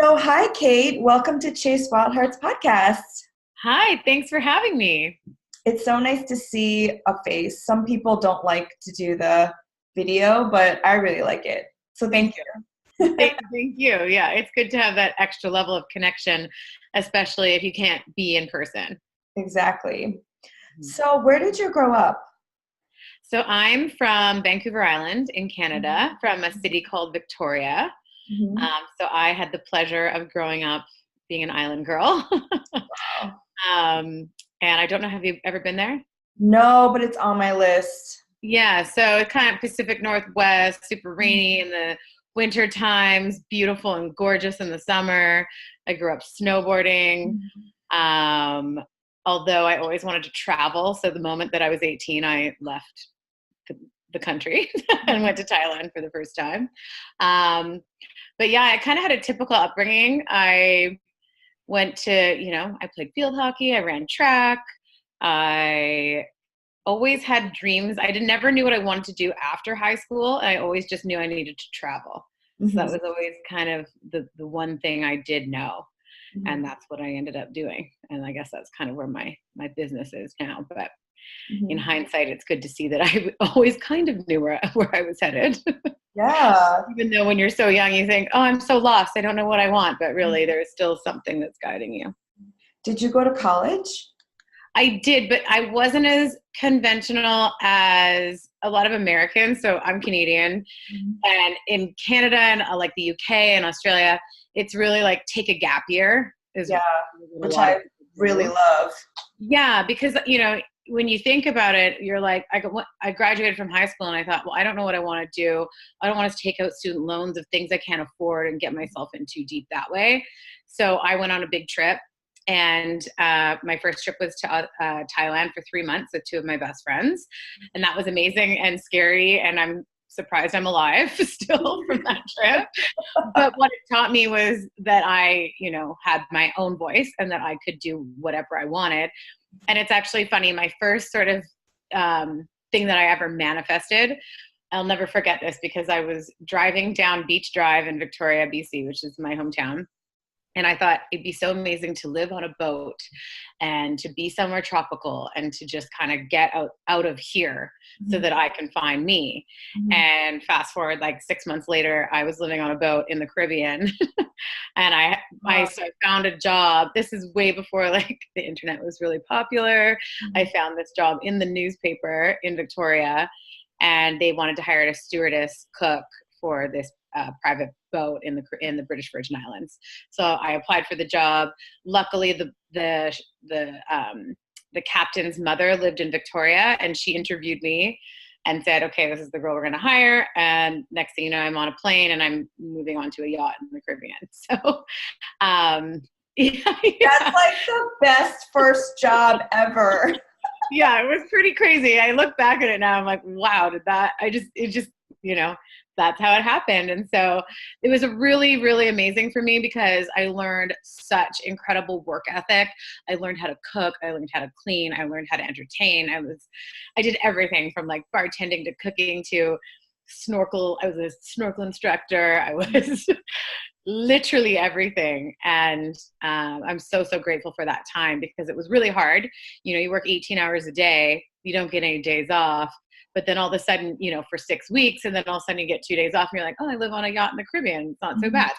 So, hi, Cait. Welcome to Chase Wild Hearts podcast. Hi, thanks for having me. It's so nice to see a face. Some people don't like to do the video, but I really like it. So, thank you. Thank you. Yeah, it's good to have that extra level of connection, especially if you can't be in person. Exactly. So, where did you grow up? So I'm from Vancouver Island in Canada, from a city called Victoria. Mhm. So I had the pleasure of growing up being an island girl. Wow. And I don't know, have you ever been there? No, but it's on my list. Yeah, so it's kind of Pacific Northwest, super rainy in the winter times, beautiful and gorgeous in the summer. I grew up snowboarding. Um, Although I always wanted to travel. So the moment that I was 18, I left the country and went to Thailand for the first time. But yeah, I kind of had a typical upbringing. I went to, I played field hockey, I ran track. I always had dreams. Never knew what I wanted to do after high school. I always just knew I needed to travel. So that was always kind of the one thing I did know. And that's what I ended up doing. And I guess that's kind of where my business is now. But in hindsight, it's good to see that I always kind of knew where I was headed. Yeah. Even though when you're so young, you think, oh, I'm so lost. I don't know what I want. But really, there's still something that's guiding you. Did you go to college? I did, but I wasn't as conventional as a lot of Americans. So I'm Canadian. And in Canada and like the UK and Australia, it's really like take a gap year. Yeah, which I really love. Yeah, because, when you think about it, you're like, I graduated from high school and I thought, well, I don't know what I want to do. I don't want to take out student loans of things I can't afford and get myself in too deep that way. So I went on a big trip. And my first trip was to Thailand for 3 months with two of my best friends. And that was amazing and scary. And I'm surprised I'm alive still from that trip. But what it taught me was that I, had my own voice and that I could do whatever I wanted. And it's actually funny. My first sort of thing that I ever manifested, I'll never forget this because I was driving down Beach Drive in Victoria, BC, which is my hometown. And I thought it'd be so amazing to live on a boat and to be somewhere tropical and to just kind of get out of here so that I can find me. And fast forward like 6 months later, I was living on a boat in the Caribbean and I found a job. This is way before like the internet was really popular. I found this job in the newspaper in Victoria and they wanted to hire a stewardess cook for this private boat in the British Virgin Islands. So I applied for the job. Luckily, the captain's mother lived in Victoria, and she interviewed me and said, "Okay, this is the girl we're going to hire." And next thing you know, I'm on a plane and I'm moving on to a yacht in the Caribbean. So, That's like the best first job ever. Yeah, it was pretty crazy. I look back at it now. I'm like, wow, that's how it happened. And so it was a really, really amazing for me because I learned such incredible work ethic. I learned how to cook. I learned how to clean. I learned how to entertain. I did everything from like bartending to cooking to snorkel. I was a snorkel instructor. I was literally everything. And I'm so, so grateful for that time because it was really hard. You work 18 hours a day. You don't get any days off. But then all of a sudden, for 6 weeks, and then all of a sudden you get 2 days off and you're like, oh, I live on a yacht in the Caribbean. It's not so bad.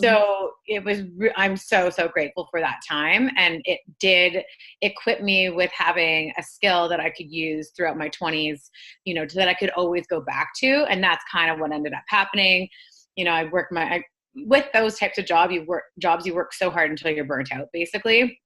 So it was, I'm so, so grateful for that time. And it did equip me with having a skill that I could use throughout my 20s, that I could always go back to. And that's kind of what ended up happening. With those types of jobs, you work so hard until you're burnt out, basically.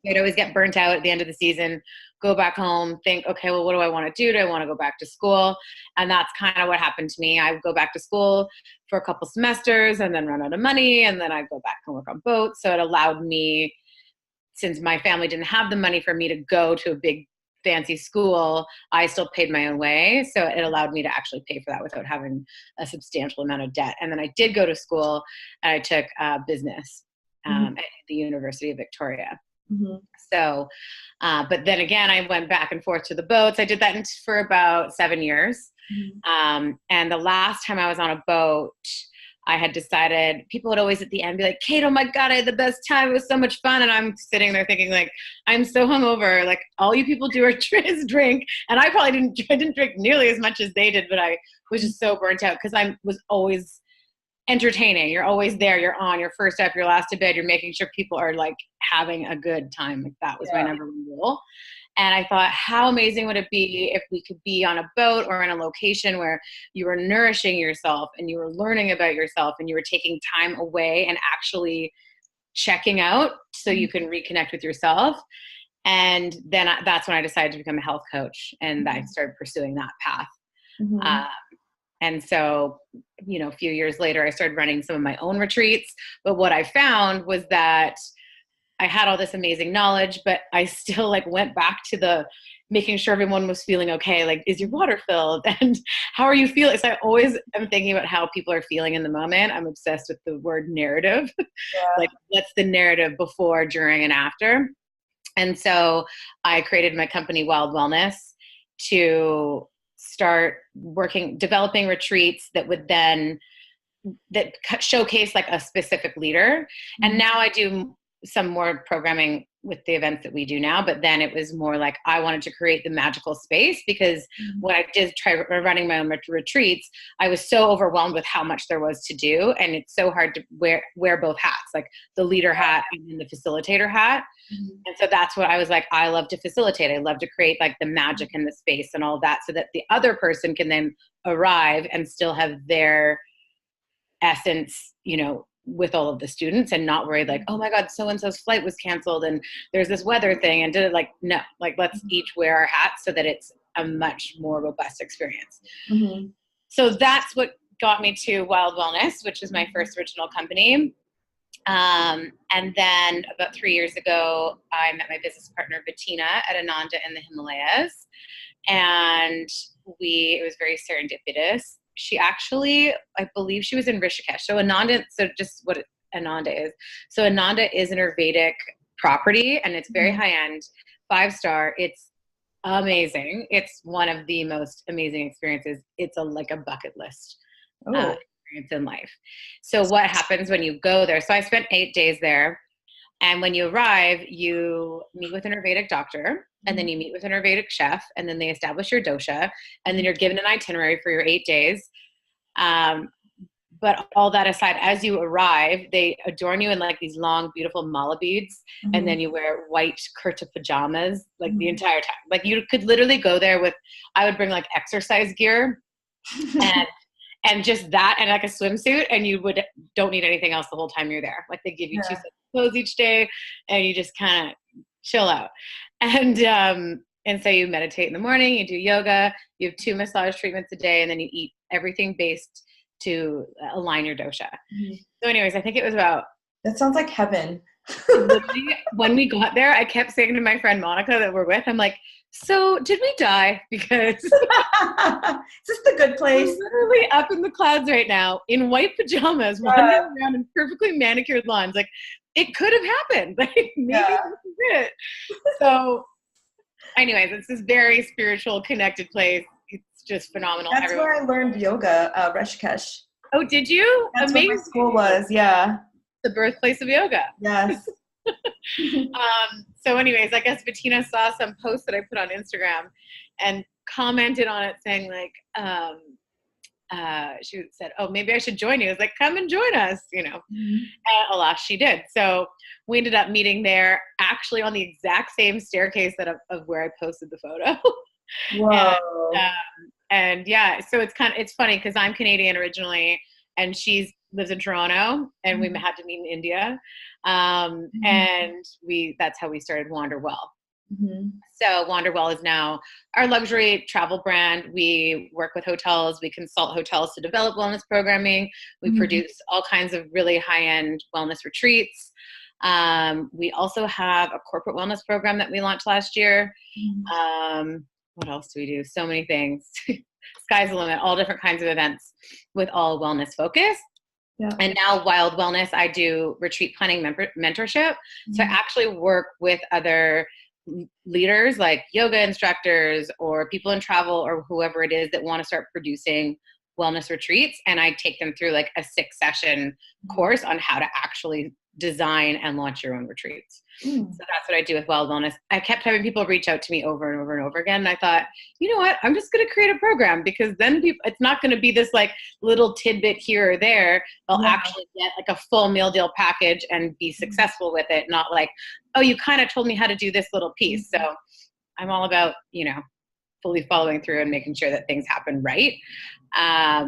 I'd always get burnt out at the end of the season, go back home, think, okay, well, what do I want to do? Do I want to go back to school? And that's kind of what happened to me. I would go back to school for a couple semesters and then run out of money. And then I'd go back and work on boats. So it allowed me, since my family didn't have the money for me to go to a big fancy school, I still paid my own way. So it allowed me to actually pay for that without having a substantial amount of debt. And then I did go to school and I took business at the University of Victoria. So, but then again, I went back and forth to the boats. I did that for about 7 years. And the last time I was on a boat, I had decided, people would always at the end be like, Cait, oh my God, I had the best time. It was so much fun. And I'm sitting there thinking like, I'm so hungover. Like all you people do is drink. And I probably didn't drink nearly as much as they did, but I was just so burnt out because I was always entertaining. You're always there. You're on. You're first up. You're last to bed. You're making sure people are like having a good time. Like that was my number one rule. And I thought, how amazing would it be if we could be on a boat or in a location where you were nourishing yourself and you were learning about yourself and you were taking time away and actually checking out so you can reconnect with yourself. And then that's when I decided to become a health coach, and I started pursuing that path. And so, you know, a few years later, I started running some of my own retreats. But what I found was that I had all this amazing knowledge, but I still like went back to the making sure everyone was feeling okay. Like, is your water filled? And how are you feeling? So I always am thinking about how people are feeling in the moment. I'm obsessed with the word narrative. Like, what's the narrative before, during, and after? And so I created my company, Wild Wellness, to start developing retreats that would then showcase like a specific leader. And now I do some more programming with the events that we do now, but then it was more like I wanted to create the magical space, because when I did try running my own retreats, I was so overwhelmed with how much there was to do, and it's so hard to wear both hats, like the leader hat and then the facilitator hat. And so that's what I was like, I love to facilitate. I love to create like the magic in the space and all of that, so that the other person can then arrive and still have their essence, you know, with all of the students, and not worried like, oh my God, so-and-so's flight was canceled and there's this weather thing, and did it like, no, like let's each wear our hats so that it's a much more robust experience. So that's what got me to Wild Wellness, which is my first original company. And then about 3 years ago, I met my business partner, Bettina, at Ananda in the Himalayas. And it was very serendipitous. She actually, I believe she was in Rishikesh. So Ananda, so just what Ananda is. So Ananda is an Ayurvedic property, and it's very high-end, 5-star. It's amazing. It's one of the most amazing experiences. It's like a bucket list experience in life. So what happens when you go there? So I spent 8 days there. And when you arrive, you meet with an Ayurvedic doctor, and then you meet with an Ayurvedic chef, and then they establish your dosha, and then you're given an itinerary for your 8 days. But all that aside, as you arrive, they adorn you in like these long, beautiful mala beads, and then you wear white kurta pajamas like the entire time. Like you could literally go there with, I would bring like exercise gear and just that, and like a swimsuit, and you don't need anything else the whole time you're there. Like they give you 2 sets of clothes each day, and you just kind of chill out. And so you meditate in the morning, you do yoga, you have 2 massage treatments a day, and then you eat everything based to align your dosha. So anyways, I think it was about... That sounds like heaven. Literally, when we got there, I kept saying to my friend Monica that we're with, I'm like, so did we die? Because is this the good place? We're literally up in the clouds right now in white pajamas, wandering around in perfectly manicured lawns. Like, it could have happened. Like, maybe this is it. So anyways, it's this very spiritual, connected place. It's just phenomenal. That's where I learned yoga, Rishikesh. Oh, did you? That's amazing. Where my school was, The birthplace of yoga. Yes. So anyways, I guess Bettina saw some post that I put on Instagram and commented on it saying like, she said, oh, maybe I should join you. I was like, come and join us, you know. And alas, she did. So we ended up meeting there, actually on the exact same staircase of where I posted the photo. Whoa. And yeah, so it's funny because I'm Canadian originally, and she lives in Toronto, and we had to meet in India. And that's how we started Wanderwell. So Wanderwell is now our luxury travel brand. We work with hotels. We consult hotels to develop wellness programming. We produce all kinds of really high-end wellness retreats. We also have a corporate wellness program that we launched last year. What else do we do? So many things. Sky's the limit, all different kinds of events with all wellness focus. And now Wild Wellness, I do retreat planning mentorship. So I actually work with other leaders like yoga instructors or people in travel or whoever it is that want to start producing wellness retreats, and I take them through like a 6-session course on how to actually design and launch your own retreats. So that's what I do with Wild Wellness. I kept having people reach out to me over and over and over again. And I thought, you know what, I'm just going to create a program, because then it's not going to be this like little tidbit here or there. They'll actually get like a full meal deal package and be successful with it. Not like, oh, you kind of told me how to do this little piece. So I'm all about, fully following through and making sure that things happen right. So I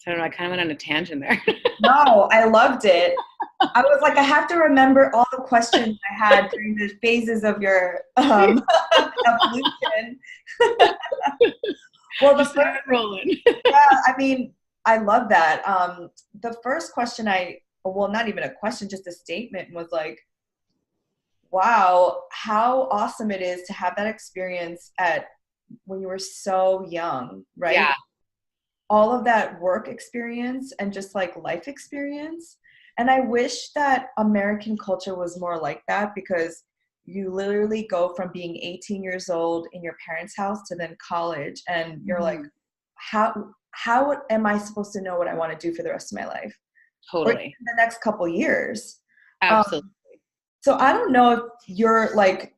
don't know, I kind of went on a tangent there. No, I loved it. I was like, I have to remember all the questions I had during the phases of your evolution. Well, the first, rolling. yeah, I mean, I love that. The first question not even a question, just a statement was like, wow, how awesome it is to have that experience when you were so young, right? Yeah. All of that work experience and just like life experience. And I wish that American culture was more like that, because you literally go from being 18 years old in your parents' house to then college. And you're like, how am I supposed to know what I want to do for the rest of my life? Totally. Or in the next couple years. Absolutely. So I don't know if you're like,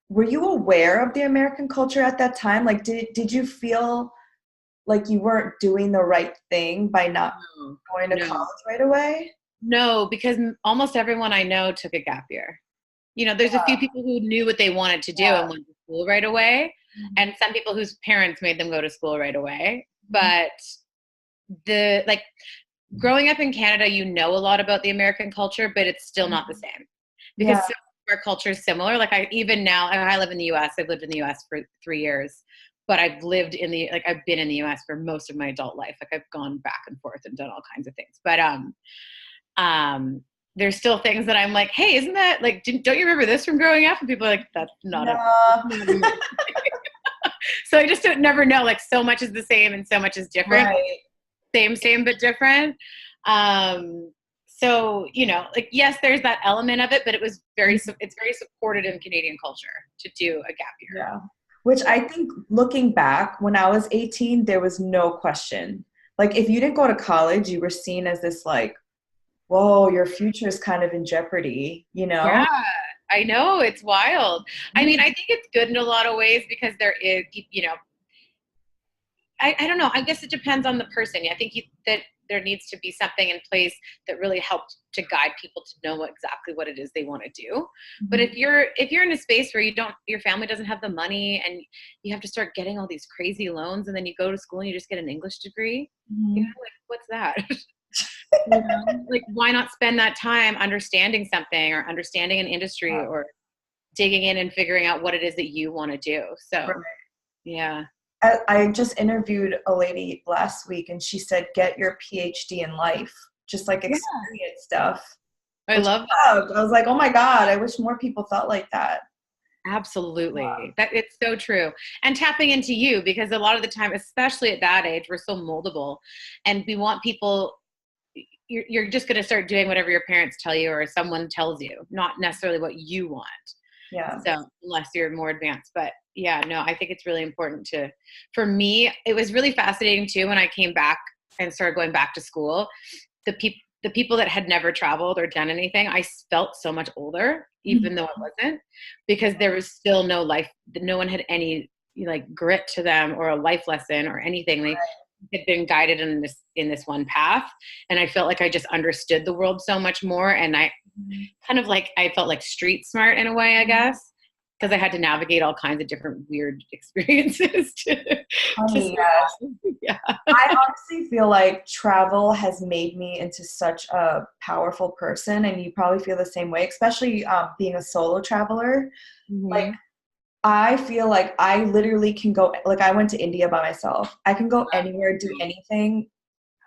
were you aware of the American culture at that time? Like, did you feel like you weren't doing the right thing by not going to college right away? No, because almost everyone I know took a gap year. There's a few people who knew what they wanted to do and went to school right away. And some people whose parents made them go to school right away. But growing up in Canada, a lot about the American culture, but it's still not the same, because our culture is similar. Like I live in the US. I've lived in the US for 3 years, but I've been in the US for most of my adult life. Like I've gone back and forth and done all kinds of things. But there's still things that I'm like, hey, isn't that like, don't you remember this from growing up? And people are like, that's not So I just don't never know. Like so much is the same and so much is different. Right. Same, but different. So, yes, there's that element of it, but it's very supported in Canadian culture to do a gap year. Yeah. Which I think, looking back, when I was 18, there was no question. Like if you didn't go to college, you were seen as this like, whoa, your future is kind of in jeopardy, Yeah, I know. It's wild. I mean, I think it's good in a lot of ways, because there is, I don't know. I guess it depends on the person. I think that there needs to be something in place that really helps to guide people to know exactly what it is they want to do. But if you're in a space where your family doesn't have the money and you have to start getting all these crazy loans, and then you go to school and you just get an English degree, like what's that? Like why not spend that time understanding something, or understanding an industry, or digging in and figuring out what it is that you want to do. So yeah. I just interviewed a lady last week, and she said, get your PhD in life, just like experience stuff. I love that. I was like, oh my God, I wish more people thought like that. Absolutely. That it's so true. And tapping into you, because a lot of the time, especially at that age, we're so moldable, and we want people, you're just going to start doing whatever your parents tell you or someone tells you, not necessarily what you want. Yeah. So unless you're more advanced, but yeah, no, I think it's really important for me, it was really fascinating too, when I came back and started going back to school, the people that had never traveled or done anything, I felt so much older, even though I wasn't, because there was still no life, no one had any like grit to them or a life lesson or anything. They had been guided in this one path. And I felt like I just understood the world so much more. And I I felt like street smart in a way, I guess, because I had to navigate all kinds of different weird experiences. Yeah. I honestly feel like travel has made me into such a powerful person, and you probably feel the same way, especially being a solo traveler. Like I feel like I literally can go, like I went to India by myself. I can go anywhere, do anything,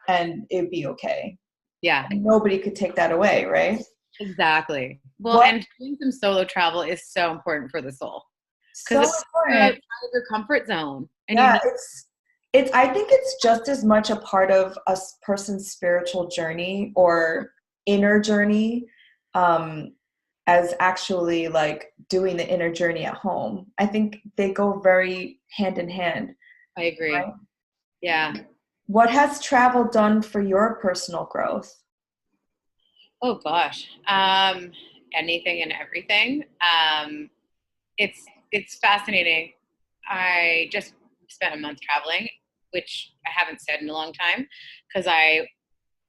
and it'd be okay. Yeah. And nobody could take that away, right? Exactly. Well, and doing some solo travel is so important for the soul. Because it's out of your comfort zone. And it's I think it's just as much a part of a person's spiritual journey or inner journey as actually like doing the inner journey at home. I think they go very hand in hand. I agree. Right? Yeah. What has travel done for your personal growth? Oh gosh. Anything and everything. It's fascinating. I just spent a month traveling, which I haven't said in a long time because I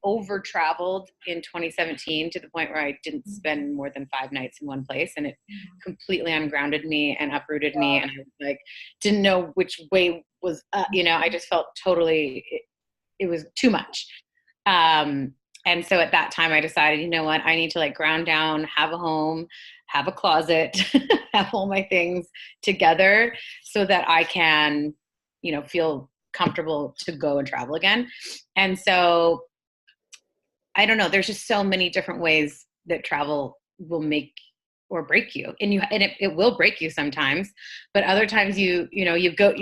over traveled in 2017 to the point where I didn't spend more than 5 nights in one place, and it completely ungrounded me and uprooted me, and I like didn't know which way was I just felt totally it was too much. And so at that time I decided, you know what, I need to like ground down, have a home, have a closet, have all my things together so that I can, feel comfortable to go and travel again. And so I don't know, there's just so many different ways that travel will make or break you, and it will break you sometimes, but other times you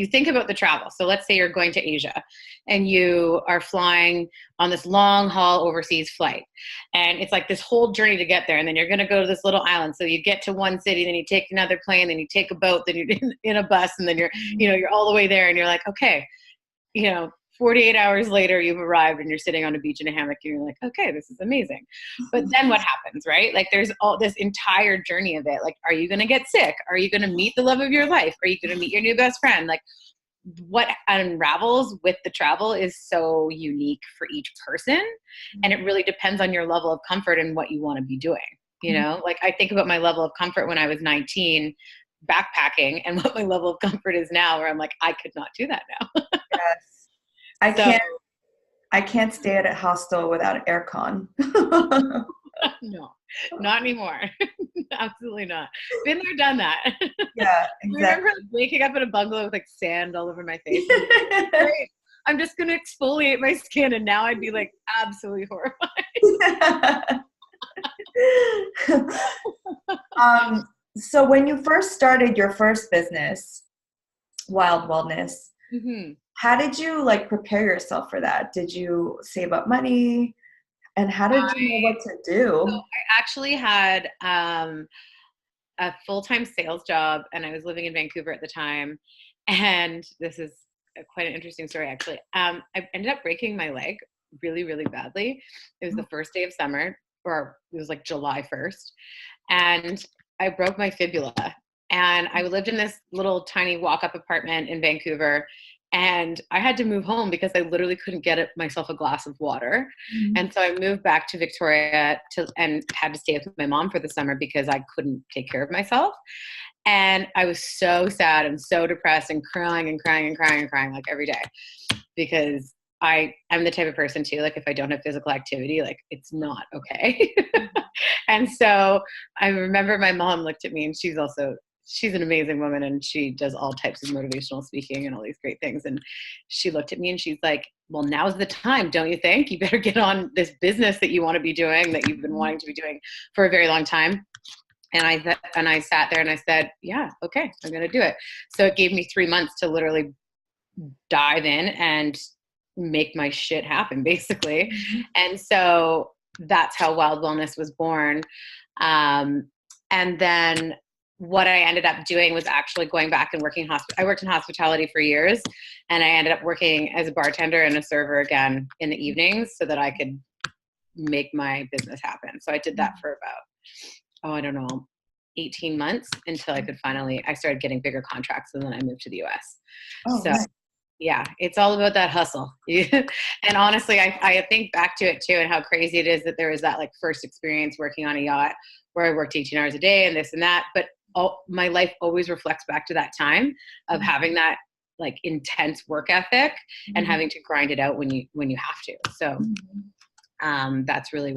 think about the travel. So let's say you're going to Asia and you are flying on this long haul overseas flight, and it's like this whole journey to get there, and then you're going to go to this little island. So you get to one city, then you take another plane, then you take a boat, then you're in a bus, and then you're all the way there, and you're like, okay, 48 hours later, you've arrived and you're sitting on a beach in a hammock and you're like, okay, this is amazing. But then what happens, right? Like there's all this entire journey of it. Like, are you going to get sick? Are you going to meet the love of your life? Are you going to meet your new best friend? Like what unravels with the travel is so unique for each person. And it really depends on your level of comfort and what you want to be doing. Like I think about my level of comfort when I was 19 backpacking and what my level of comfort is now, where I'm like, I could not do that now. Yes. I can't stay at a hostel without aircon. No, not anymore. Absolutely not. Been there, done that. Yeah, exactly. I remember waking up in a bungalow with like sand all over my face. Great. I'm just going to exfoliate my skin, and now I'd be like absolutely horrified. So when you first started your first business, Wild Wellness, how did you like prepare yourself for that? Did you save up money? And how did you know what to do? So I actually had a full-time sales job, and I was living in Vancouver at the time. And this is quite an interesting story, actually. I ended up breaking my leg really, really badly. It was the first day of summer, or it was like July 1st. And I broke my fibula. And I lived in this little tiny walk-up apartment in Vancouver. And I had to move home because I literally couldn't get myself a glass of water. And so I moved back to Victoria and had to stay with my mom for the summer because I couldn't take care of myself. And I was so sad and so depressed and crying and crying and crying and crying like every day, because I'm the type of person too, like if I don't have physical activity, like it's not okay. And so I remember my mom looked at me, and she's an amazing woman, and she does all types of motivational speaking and all these great things. And she looked at me and she's like, well, now's the time, don't you think? You better get on this business that you want to be doing, that you've been wanting to be doing for a very long time. And I sat there and I said, yeah, okay, I'm going to do it. So it gave me 3 months to literally dive in and make my shit happen, basically. And so that's how Wild Wellness was born. And then what I ended up doing was actually going back and working I worked in hospitality for years, and I ended up working as a bartender and a server again in the evenings so that I could make my business happen. So I did that for about, 18 months until I started getting bigger contracts, and then I moved to the US. Nice. Yeah, it's all about that hustle. And honestly, I think back to it too, and how crazy it is that there was that like first experience working on a yacht where I worked 18 hours a day and this and that. But my life always reflects back to that time of having that like intense work ethic and having to grind it out when you have to. So that's really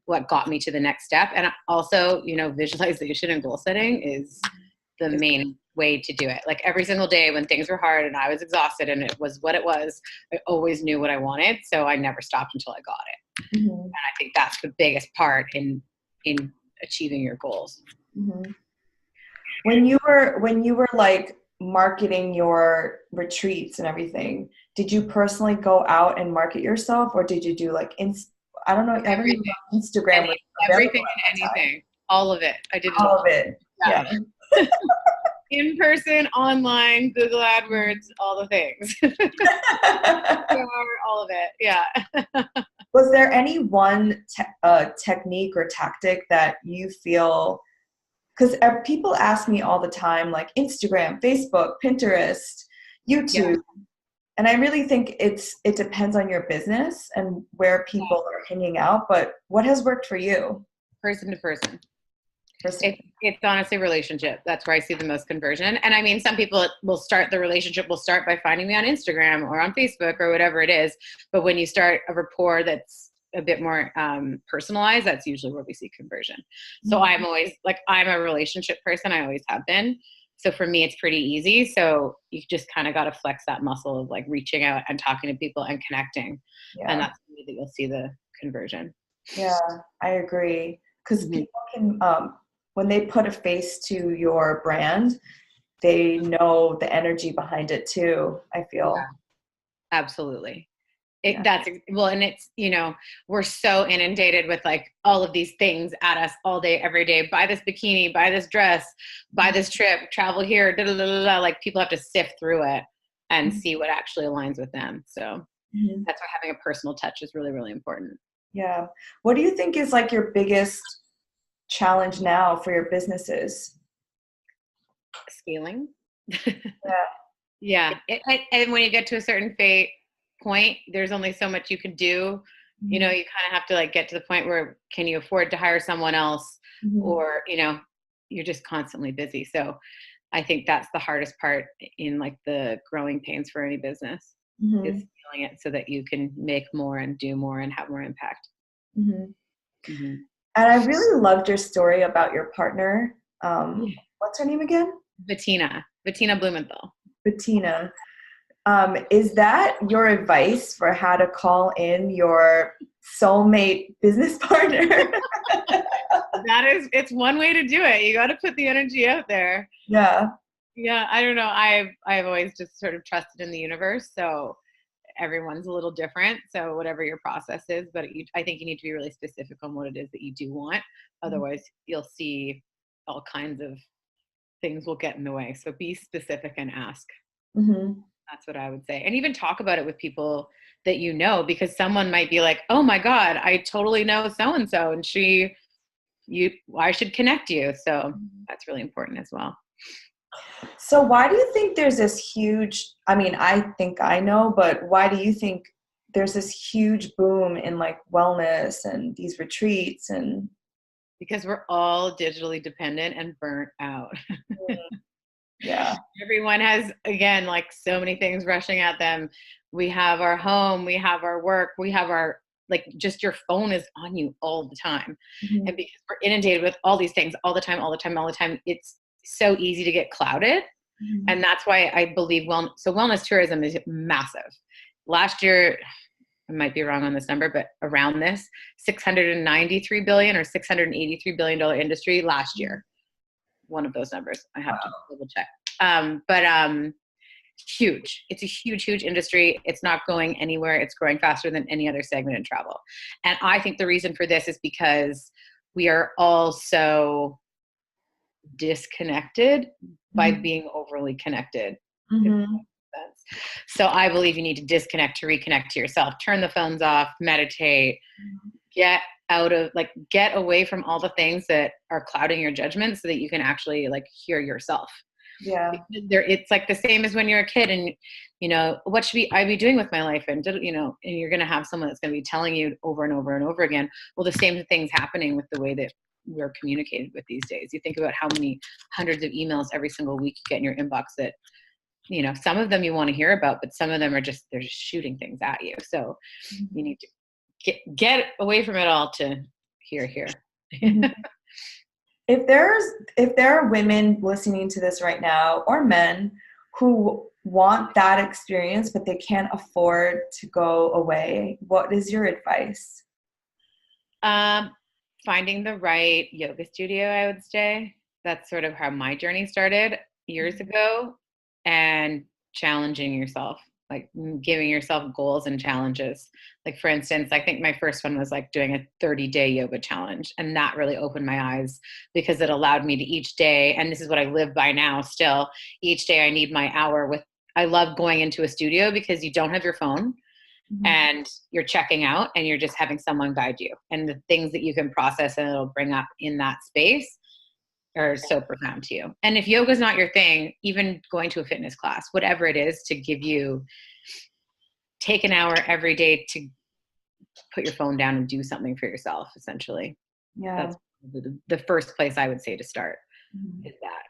what got me to the next step. And also, visualization and goal setting is the main way to do it. Like every single day when things were hard and I was exhausted and it was what it was, I always knew what I wanted. So I never stopped until I got it. And I think that's the biggest part in achieving your goals. When you were like marketing your retreats and everything, did you personally go out and market yourself, or did you do like I don't know, everything. Instagram, everything and anything, all of it. I did all of it. Yeah. In person, online, Google AdWords, all the things. All of it. Yeah. Was there any one technique or tactic that you feel, because people ask me all the time, like Instagram, Facebook, Pinterest, YouTube. Yeah. And I really think it depends on your business and where people are hanging out, but what has worked for you? Person to person. It's honestly relationship. That's where I see the most conversion. And I mean, some people will start by finding me on Instagram or on Facebook or whatever it is. But when you start a rapport that's a bit more personalized, that's usually where we see conversion. So I'm a relationship person. I always have been. So for me, it's pretty easy. So you just kind of got to flex that muscle of like reaching out and talking to people and connecting. Yeah. And that's the way that you'll see the conversion. Yeah, I agree. Because people can, when they put a face to your brand, they know the energy behind it too, I feel. Yeah, absolutely. And it's, we're so inundated with like all of these things at us all day, every day. Buy this bikini, buy this dress, buy this trip, travel here, like people have to sift through it and see what actually aligns with them. So that's why having a personal touch is really, really important. Yeah. What do you think is like your biggest challenge now for your businesses? Scaling. Yeah. And when you get to a certain point, there's only so much you can do. You kind of have to like get to the point where can you afford to hire someone else or, you're just constantly busy. So I think that's the hardest part in like the growing pains for any business is scaling it so that you can make more and do more and have more impact. And I really loved your story about your partner. What's her name again? Bettina Blumenthal. Bettina. Is that your advice for how to call in your soulmate business partner? It's one way to do it. You got to put the energy out there. Yeah. Yeah. I don't know. I've always just sort of trusted in the universe. So everyone's a little different. So whatever your process is, but I think you need to be really specific on what it is that you do want. Otherwise you'll see all kinds of things will get in the way. So be specific and ask. That's what I would say. And even talk about it with people that because someone might be like, oh my God, I totally know so-and-so and I should connect you. So that's really important as well. So why do you think there's this huge, I think I know, but why do you think there's this huge boom in like wellness and these retreats? And because we're all digitally dependent and burnt out. Yeah. Everyone has, again, like so many things rushing at them. We have our home, we have our work, we have our, like just your phone is on you all the time. And because we're inundated with all these things all the time, it's so easy to get clouded. And that's why I believe wellness tourism is massive. Last year, I might be wrong on this number, but around this $693 billion or $683 billion industry last year. One of those numbers. I have to double check. But huge. It's a huge, huge industry. It's not going anywhere. It's growing faster than any other segment in travel. And I think the reason for this is because we are all so disconnected by being overly connected. So I believe you need to disconnect to reconnect to yourself. Turn the phones off, meditate, get away from all the things that are clouding your judgment so that you can actually like hear yourself. Yeah. It's like the same as when you're a kid and, what should I be doing with my life? And, and you're going to have someone that's going to be telling you over and over and over again. Well, the same thing's happening with the way that we're communicated with these days. You think about how many hundreds of emails every single week you get in your inbox that, some of them you want to hear about, but some of them they're just shooting things at you. So you need to get away from it all to here. If there are women listening to this right now or men who want that experience, but they can't afford to go away, what is your advice? Finding the right yoga studio, I would say. That's sort of how my journey started years ago, and challenging yourself. like giving yourself goals and challenges. Like for instance, I think my first one was like doing a 30-day yoga challenge. And that really opened my eyes because it allowed me to each day, and this is what I live by now still, each day I need my hour with, I love going into a studio because you don't have your phone and you're checking out and you're just having someone guide you. And the things that you can process and it'll bring up in that space are so profound to you. And if yoga is not your thing, even going to a fitness class, whatever it is to give you, take an hour every day to put your phone down and do something for yourself, essentially. Yeah. That's the first place I would say to start is that.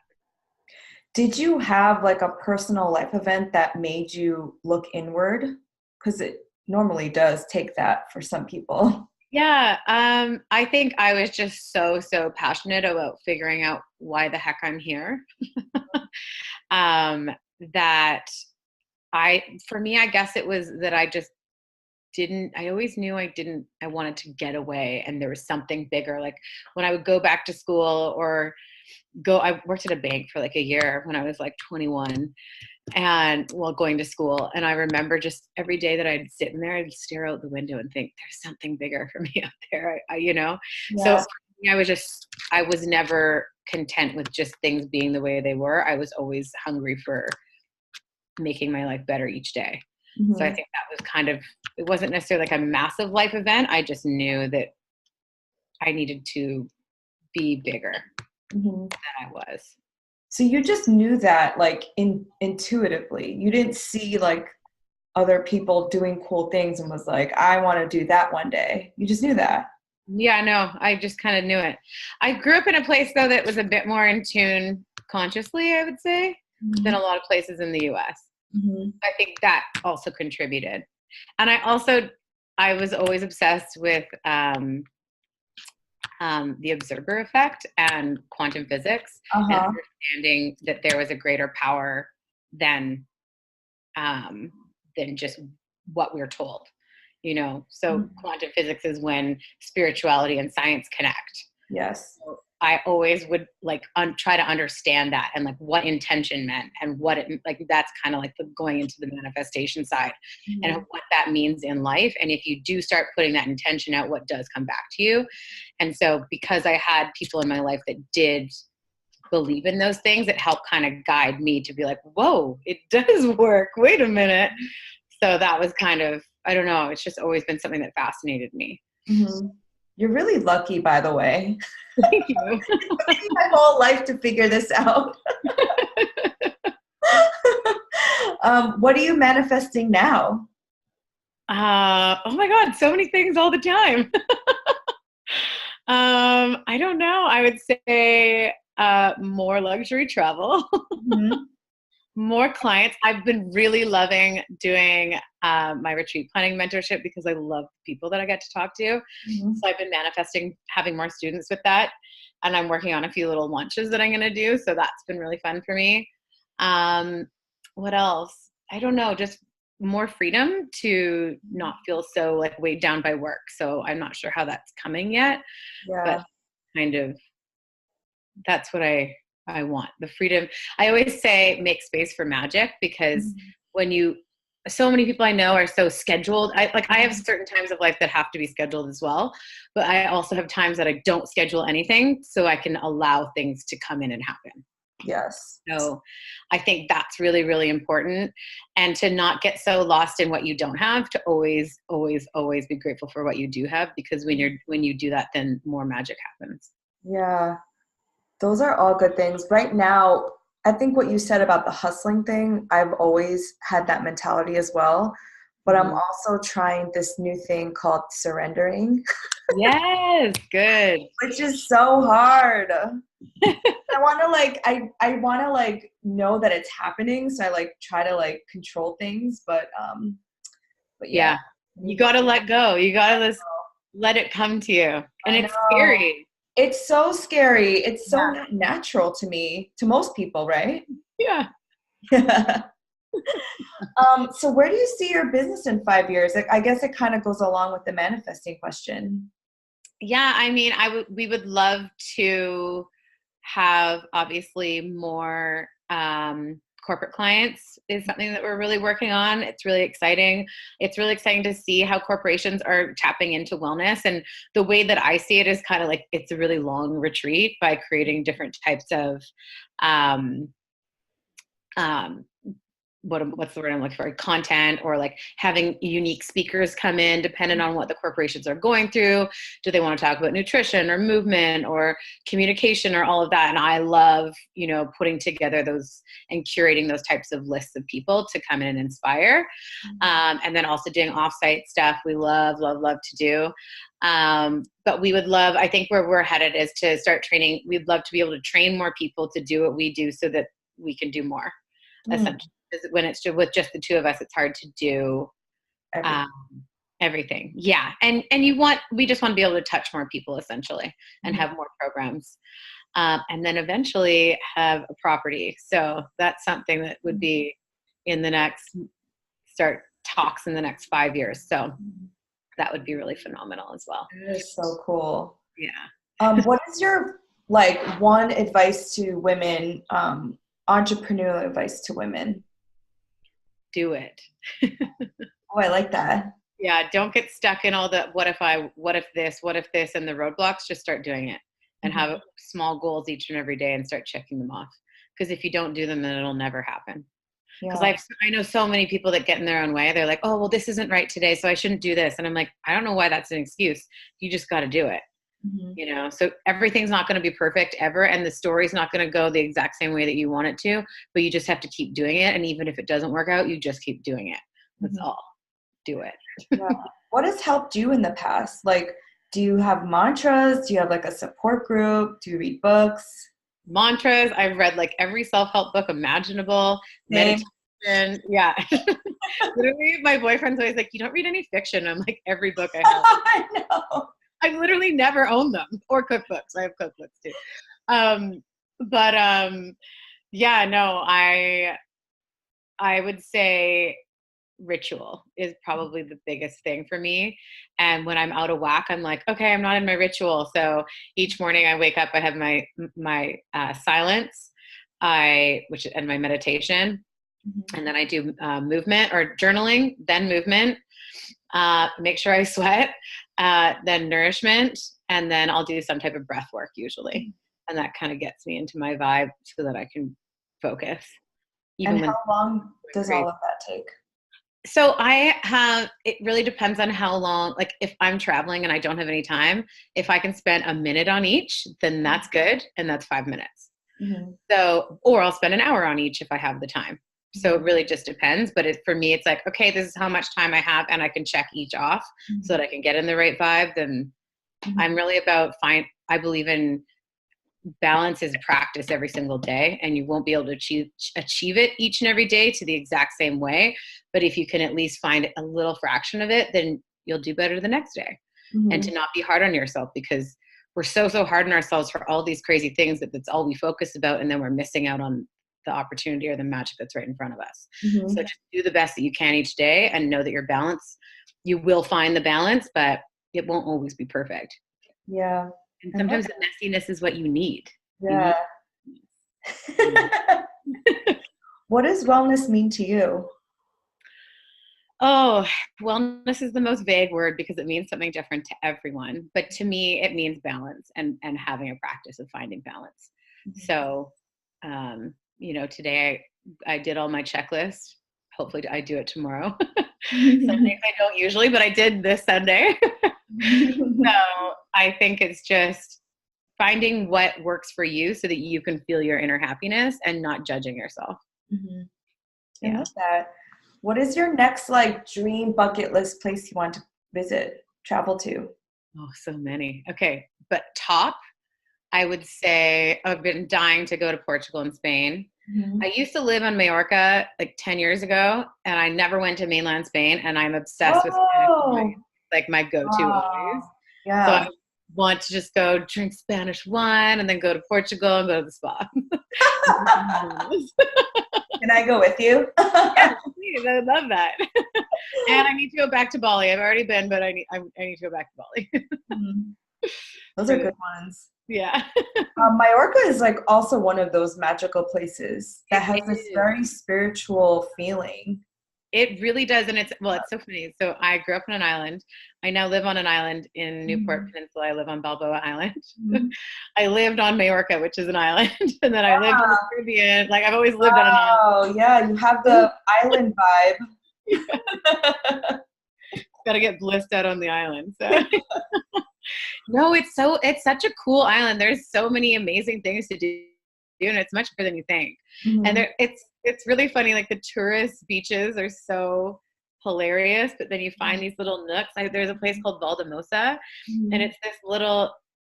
Did you have like a personal life event that made you look inward? Because it normally does take that for some people. Yeah, I think I was just so passionate about figuring out why the heck I'm here. That for me, I guess it was that I just I always knew I wanted to get away and there was something bigger. Like when I would go back to school or I worked at a bank for like a year when I was like 21 and while going to school. And I remember just every day that I'd sit in there, I'd stare out the window and think there's something bigger for me out there. Yeah. So I was never content with just things being the way they were. I was always hungry for making my life better each day. So I think that was kind of, it wasn't necessarily like a massive life event. I just knew that I needed to be bigger than I was. So you just knew that like intuitively. You didn't see like other people doing cool things and was like, I want to do that one day. You just knew that. Yeah, no, I just kind of knew it. I grew up in a place though that was a bit more in tune consciously, I would say, than a lot of places in the US. I think that also contributed. And I was always obsessed with the observer effect and quantum physics and understanding that there was a greater power than just what we're told, So quantum physics is when spirituality and science connect. Yes. So I always would like try to understand that and like what intention meant and what it like. That's kind of like going into the manifestation side and what that means in life. And if you do start putting that intention out, what does come back to you? And so because I had people in my life that did believe in those things, it helped kind of guide me to be like, whoa, it does work. Wait a minute. So that was kind of, I don't know. It's just always been something that fascinated me. You're really lucky, by the way. Thank you. It took me my whole life to figure this out. What are you manifesting now? Oh my God, so many things all the time. I don't know. I would say more luxury travel. More clients. I've been really loving doing my retreat planning mentorship because I love the people that I get to talk to. So I've been manifesting having more students with that. And I'm working on a few little launches that I'm going to do. So that's been really fun for me. What else? I don't know. Just more freedom to not feel so like weighed down by work. So I'm not sure how that's coming yet. But kind of that's what I want, the freedom. I always say make space for magic because so many people I know are so scheduled. I have certain times of life that have to be scheduled as well, but I also have times that I don't schedule anything so I can allow things to come in and happen. Yes. So I think that's really, really important. And to not get so lost in what you don't have, to always, always, always be grateful for what you do have, because when you do that, then more magic happens. Yeah. Those are all good things. Right now, I think what you said about the hustling thing, I've always had that mentality as well. But I'm also trying this new thing called surrendering. Yes, good. Which is so hard. I want to I want to know that it's happening. So I try to control things, but yeah. You got to let go. You got to let it come to you. And it's scary. It's so scary. It's so not natural to me, to most people, right? Yeah. So where do you see your business in 5 years? I guess it kind of goes along with the manifesting question. Yeah, I mean, we would love to have obviously more corporate clients is something that we're really working on. It's really exciting. It's really exciting to see how corporations are tapping into wellness. And the way that I see it is kind of like it's a really long retreat by creating different types of what's the word I'm looking for? Content, or like having unique speakers come in depending on what the corporations are going through. Do they want to talk about nutrition or movement or communication or all of that? And I love, putting together those and curating those types of lists of people to come in and inspire. And then also doing offsite stuff. We love to do. But we would love, I think where we're headed is to start training. We'd love to be able to train more people to do what we do so that we can do more. Essentially. When it's with just the two of us, it's hard to do everything. Yeah. And we just want to be able to touch more people essentially and have more programs. And then eventually have a property. So that's something that would be start talks in the next 5 years. So that would be really phenomenal as well. It is so cool. Yeah. What is your one advice to women, entrepreneurial advice to women? Do it. Oh, I like that. Yeah. Don't get stuck in all the what if this, and the roadblocks. Just start doing it and have small goals each and every day and start checking them off. Because if you don't do them, then it'll never happen. Because I know so many people that get in their own way. They're like, oh, well, this isn't right today, so I shouldn't do this. And I'm like, I don't know why that's an excuse. You just got to do it. So everything's not going to be perfect ever. And the story's not going to go the exact same way that you want it to, but you just have to keep doing it. And even if it doesn't work out, you just keep doing it. That's all. Do it. Yeah. What has helped you in the past? Do you have mantras? Do you have a support group? Do you read books? Mantras. I've read every self-help book imaginable. Same. Meditation. Yeah. Literally, my boyfriend's always like, you don't read any fiction. I'm like, every book I have. I know. I literally never own them, or cookbooks. I have cookbooks too. Yeah, no, I would say ritual is probably the biggest thing for me. And when I'm out of whack, I'm like, okay, I'm not in my ritual. So each morning I wake up, I have my silence, and my meditation. And then I do movement or journaling, then movement, make sure I sweat, then nourishment, and then I'll do some type of breath work usually. And that kind of gets me into my vibe so that I can focus. And how long does all of that take? So it really depends on how long, if I'm traveling and I don't have any time, if I can spend a minute on each, then that's good. And that's 5 minutes. So, or I'll spend an hour on each if I have the time. So it really just depends. But for me, it's like, okay, this is how much time I have, and I can check each off so that I can get in the right vibe. Then I'm really about I believe in balance is practice every single day, and you won't be able to achieve it each and every day to the exact same way. But if you can at least find a little fraction of it, then you'll do better the next day. And to not be hard on yourself, because we're so hard on ourselves for all these crazy things that's all we focus about. And then we're missing out on the opportunity or the magic that's right in front of us. So just do the best that you can each day and know that your balance, you will find the balance, but it won't always be perfect. Yeah. And sometimes the messiness is what you need. Yeah. What does wellness mean to you? Oh, wellness is the most vague word because it means something different to everyone. But to me, it means balance and having a practice of finding balance. So, today I did all my checklists. Hopefully I do it tomorrow. Some days I don't usually, but I did this Sunday. So I think it's just finding what works for you so that you can feel your inner happiness and not judging yourself. I love that. What is your next dream bucket list place you want to visit, travel to? Oh, so many. Okay. But top, I would say I've been dying to go to Portugal and Spain. I used to live on Mallorca 10 years ago, and I never went to mainland Spain, and I'm obsessed with Spanish wine, my go-to always. Yeah. So I want to just go drink Spanish wine and then go to Portugal and go to the spa. Can I go with you? Yeah, please. I would love that. And I need to go back to Bali. I've already been, but I need to go back to Bali. Those are good ones. Yeah. Majorca is like also one of those magical places that has It this is. very spiritual feeling. It really does. And it's so funny. So I grew up on an island. I now live on an island in Newport Mhm. Peninsula. I live on Balboa Island. Mhm. I lived on Majorca, which is an island. And then I lived in the Yeah. Caribbean. Like I've always lived on an Oh, yeah, you have the island island. vibe. Got to get blissed out on the island. So no, it's such a cool island. There's so many amazing things to do, and it's much bigger than you think. And Mhm. it's really funny. Like the tourist beaches are so hilarious, but then you find Mhm. these little nooks. Like there's a place called Valdemosa, and Mhm.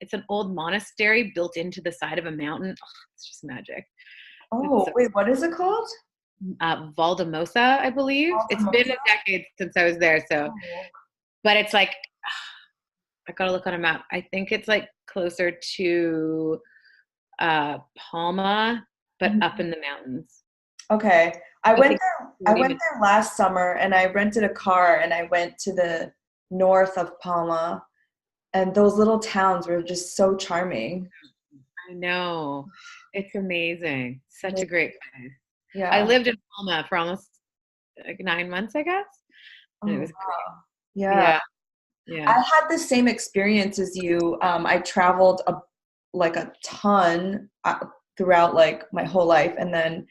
it's an old monastery built into the side of a mountain. Oh, it's just magic. It's Oh, wait, what is it called? Valdemosa, I believe. It's been Balsamosa? a decade since I was there, so Oh. but it's like I gotta look on a map. I think it's like closer to Palma, but up Mhm. in the mountains. Okay. I I went think there I 30 went minutes. there last summer and I rented a car and I went to the north of Palma and those little towns were just so charming. I know. It's amazing. Such a great place. I Yeah. lived in Palma for almost like 9 months, I guess. And it Oh, was great. wow. Yeah. Yeah. I Yeah. had the same experience as you. I traveled like a ton throughout like my whole life, and then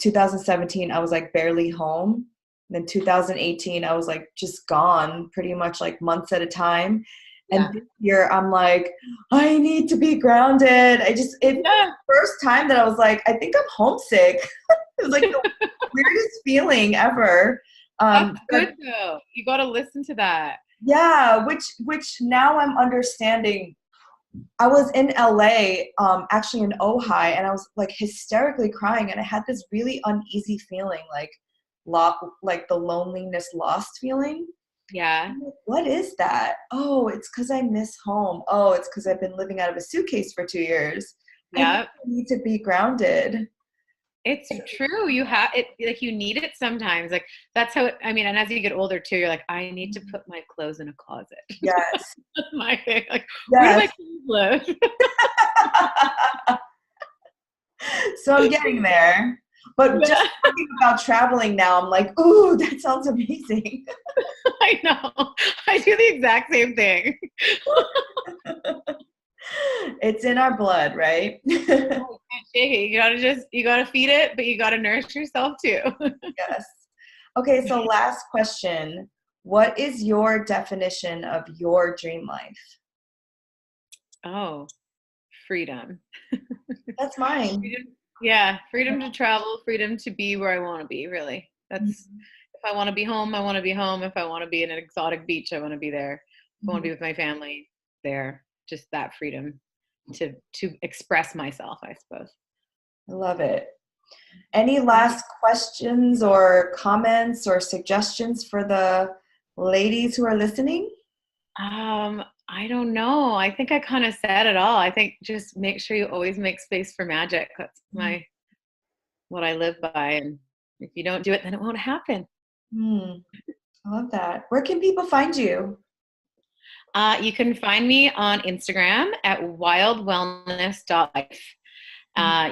2017 I was like barely home. And then 2018 I was like just gone, pretty much like months at a time. And Yeah. this year I'm like, I need to be grounded. It was Yeah. the first time that I was like, I think I'm homesick. It was like the weirdest feeling ever. That's But good though. You got to listen to that. yeah, which now I'm understanding. I was in LA, actually in Ojai, and I was like hysterically crying, and I had this really uneasy feeling, like like the loneliness, lost feeling. Yeah. I'm like, what is that? Oh, it's because I miss home. Oh, it's because I've been living out of a suitcase for 2 years. I think Yeah. I need to be grounded. It's true. You have it, like you need it sometimes. Like that's how I mean, and as you get older too, you're like, I need to put my clothes in a closet. Yes, That's my thing. Like, where do my yes. clothes live? So I'm getting there. But just Yeah, talking about traveling now, I'm like, ooh, that sounds amazing. I know. I do the exact same thing. It's in our blood, right? Oh, can't shake it. You gotta feed it, but you gotta nourish yourself too. Yes. Okay, so last question. What is your definition of your dream life? Oh, freedom. That's mine. Freedom. Yeah, freedom to travel, freedom to be where I want to be, really. That's Mhm. if I want to be home, I want to be home. If I want to be in an exotic beach, I want to be there. If I want to Mhm. be with my family, there. Just that freedom to express myself, I suppose. I love it. Any last questions or comments or suggestions for the ladies who are listening? I don't know. I think I kind of said it all. I think just make sure you always make space for magic. That's my what I live by. And if you don't do it, then it won't happen. Hmm, I love that. Where can people find you? You can find me on Instagram at wildwellness.life.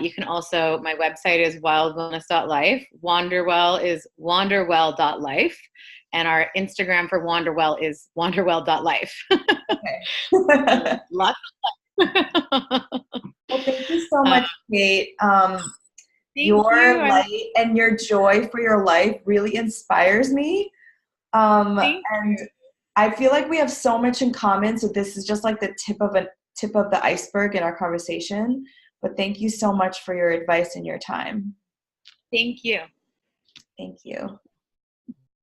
You can also, my website is wildwellness.life. Wanderwell is wanderwell.life. And our Instagram for Wanderwell is wanderwell.life. Okay. Lots. Well, thank you so uh, much, Kate. thank you. Your light and your joy for your life really inspires me. Thank And I feel like we have so much in common. So this is just like the tip of the iceberg in our conversation. But thank you so much for your advice and your time. Thank you. Thank you.